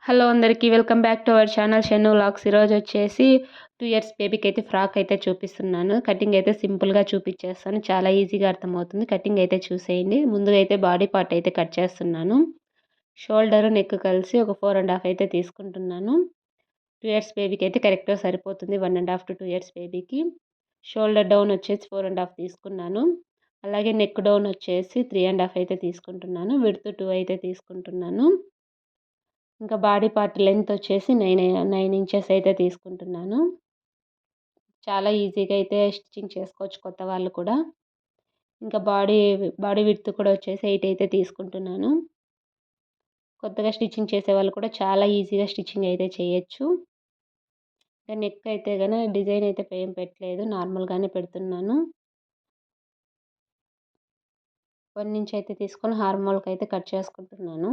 Hello అందరికీ welcome back to our channel Shannu vlogs. ఈరోజు వచ్చేసి 2 ఇయర్స్ బేబీకి అయితే ఫ్రాక్ అయితే చూపిస్తున్నాను. కటింగ్ అయితే సింపుల్గా చూపించేస్తాను, చాలా ఈజీగా అర్థమవుతుంది. కటింగ్ అయితే చూసేయండి. ముందుగా అయితే బాడీ పార్ట్ అయితే కట్ చేస్తున్నాను. షోల్డర్ నెక్ కలిసి ఒక 4.5 అయితే తీసుకుంటున్నాను. 2 ఇయర్స్ బేబీకి అయితే కరెక్ట్గా సరిపోతుంది. 1.5 to 2 ఇయర్స్ బేబీకి. షోల్డర్ డౌన్ వచ్చేసి 4.5 తీసుకున్నాను. అలాగే నెక్ డౌన్ వచ్చేసి 3.5 అయితే తీసుకుంటున్నాను. విడ్త్ 2 అయితే తీసుకుంటున్నాను. ఇంకా బాడీ పార్ట్ లెంత్ వచ్చేసి 9 ఇంచెస్ అయితే తీసుకుంటున్నాను. చాలా ఈజీగా అయితే స్టిచ్చింగ్ చేసుకోవచ్చు కొత్త వాళ్ళు కూడా. ఇంకా బాడీ విడ్త్ కూడా వచ్చేసి 8 అయితే తీసుకుంటున్నాను. కొత్తగా స్టిచ్చింగ్ చేసేవాళ్ళు కూడా చాలా ఈజీగా స్టిచ్చింగ్ అయితే చేయొచ్చు. నెక్ అయితే కనుక డిజైన్ అయితే ఏం పెట్టలేదు, నార్మల్గానే పెడుతున్నాను. 1 ఇంచ్ అయితే తీసుకొని హార్మోల్కి అయితే కట్ చేసుకుంటున్నాను.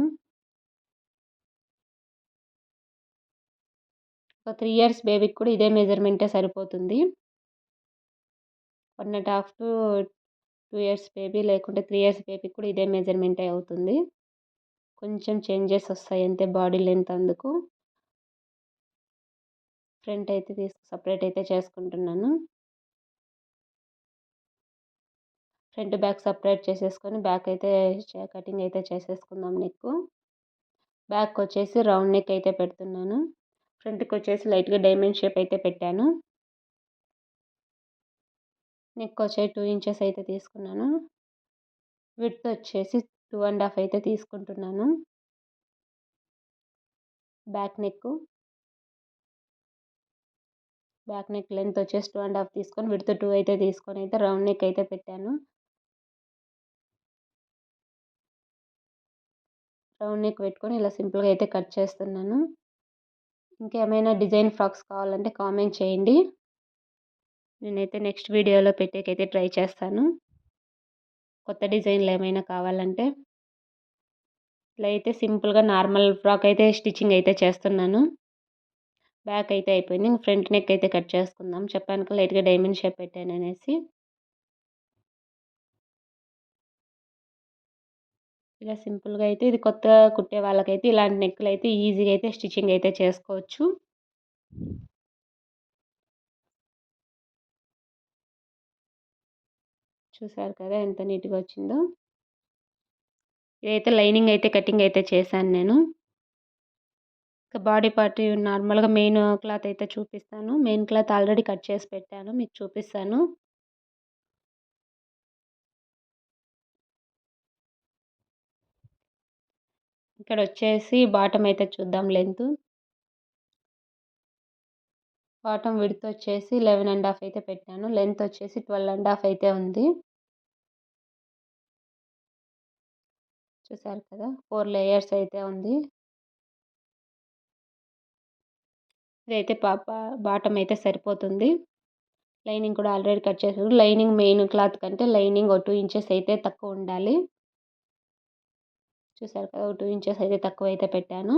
ఒక 3 ఇయర్స్ బేబీకి కూడా ఇదే మెజర్మెంటే సరిపోతుంది. 1.5 to 2 ఇయర్స్ బేబీ లేకుంటే 3 ఇయర్స్ బేబీకి కూడా ఇదే మెజర్మెంటే అవుతుంది. కొంచెం చేంజెస్ వస్తాయి అంతే బాడీ లెంత్. అందుకు ఫ్రంట్ అయితే సపరేట్ అయితే చేసుకుంటున్నాను. ఫ్రంట్ బ్యాక్ సపరేట్ చేసేసుకొని బ్యాక్ అయితే కటింగ్ అయితే చేసేసుకుందాం. బ్యాక్ వచ్చేసి రౌండ్ నెక్ అయితే పెడుతున్నాను. ఫ్రంట్కి వచ్చేసి లైట్గా డైమండ్ షేప్ అయితే పెట్టాను. నెక్ వచ్చేసి 2 ఇంచెస్ అయితే తీసుకున్నాను. విడ్త్ వచ్చేసి 2.5 అయితే తీసుకుంటున్నాను. బ్యాక్ నెక్ లెంత్ వచ్చేసి 2.5 తీసుకొని విడ్త్ 2 అయితే తీసుకొని అయితే రౌండ్ నెక్ అయితే పెట్టాను. రౌండ్ నెక్ పెట్టుకొని ఇలా సింపుల్గా అయితే కట్ చేస్తున్నాను. ఇంకేమైనా డిజైన్ ఫ్రాక్స్ కావాలంటే కామెంట్ చేయండి. నేనైతే నెక్స్ట్ వీడియోలో పెట్టేకైతే ట్రై చేస్తాను. కొత్త డిజైన్లు ఏమైనా కావాలంటే. ఇలా అయితే సింపుల్గా నార్మల్ ఫ్రాక్ అయితే స్టిచ్చింగ్ అయితే చేస్తున్నాను. బ్యాక్ అయితే అయిపోయింది. ఫ్రంట్ నెక్ అయితే కట్ చేసుకుందాం. చెప్పాను కదా లైట్గా డైమండ్ షేప్ పెట్టాను అనేసి. ఇలా సింపుల్గా అయితే ఇది కొత్త కుట్టే వాళ్ళకైతే ఇలాంటి నెక్లు అయితే ఈజీగా అయితే స్టిచ్చింగ్ అయితే చేసుకోవచ్చు. చూసారు కదా ఎంత నీట్గా వచ్చిందో. ఇదైతే లైనింగ్ అయితే కటింగ్ అయితే చేశాను నేను. ఇంకా బాడీ పార్ట్ నార్మల్గా మెయిన్ క్లాత్ అయితే చూపిస్తాను. మెయిన్ క్లాత్ ఆల్రెడీ కట్ చేసి పెట్టాను, మీకు చూపిస్తాను. ఇక్కడ వచ్చేసి బాటమ్ అయితే చూద్దాం. బాటమ్ విడ్త్ వచ్చేసి 11.5 అయితే పెట్టాను. లెంత్ వచ్చేసి 12.5 అయితే ఉంది. చూసారు కదా 4 లేయర్స్ అయితే ఉంది. ఇదైతే బాటమ్ అయితే సరిపోతుంది. లైనింగ్ కూడా ఆల్రెడీ కట్ చేసాను. లైనింగ్ మెయిన్ క్లాత్ కంటే లైనింగ్ ఒక 2 ఇంచెస్ అయితే తక్కువ ఉండాలి. చూసారు కదా 2 ఇంచెస్ అయితే తక్కువ అయితే పెట్టాను.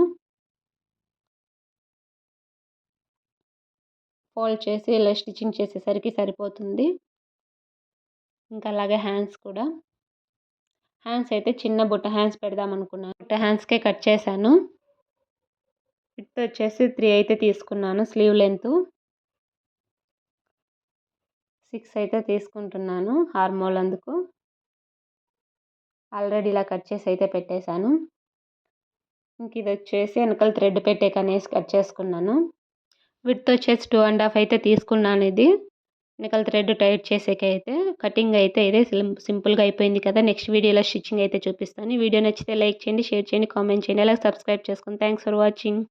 ఫోల్డ్ చేసి ఇలా స్టిచ్చింగ్ చేసేసరికి సరిపోతుంది. ఇంకా అలాగే హ్యాండ్స్ అయితే చిన్న బుట్ట హ్యాండ్స్ పెడదాం అనుకున్నాను. బుట్ట హ్యాండ్స్కే కట్ చేశాను. విడ్త్ వచ్చేసి 3 అయితే తీసుకున్నాను. స్లీవ్ లెంత్ 6 అయితే తీసుకుంటున్నాను. హార్మోల్ అందుకు ఆల్రెడీ ఇలా కట్ చేసి అయితే పెట్టేశాను. ఇంక ఇది వచ్చేసి వెనకాల థ్రెడ్ పెట్టేకనేసి కట్ చేసుకున్నాను. విడ్త్ వచ్చేసి 2.5 అయితే తీసుకున్నాను. ఇది వెనకాల థ్రెడ్ టైట్ చేసేకైతే కటింగ్ అయితే ఇదే సింపుల్గా అయిపోయింది కదా. నెక్స్ట్ వీడియోలో స్టిచ్చింగ్ అయితే చూపిస్తాను. ఈ వీడియో నచ్చితే లైక్ చేయండి, షేర్ చేయండి, కామెంట్ చేయండి, అలాగే సబ్స్క్రైబ్ చేసుకోండి. Thanks for watching.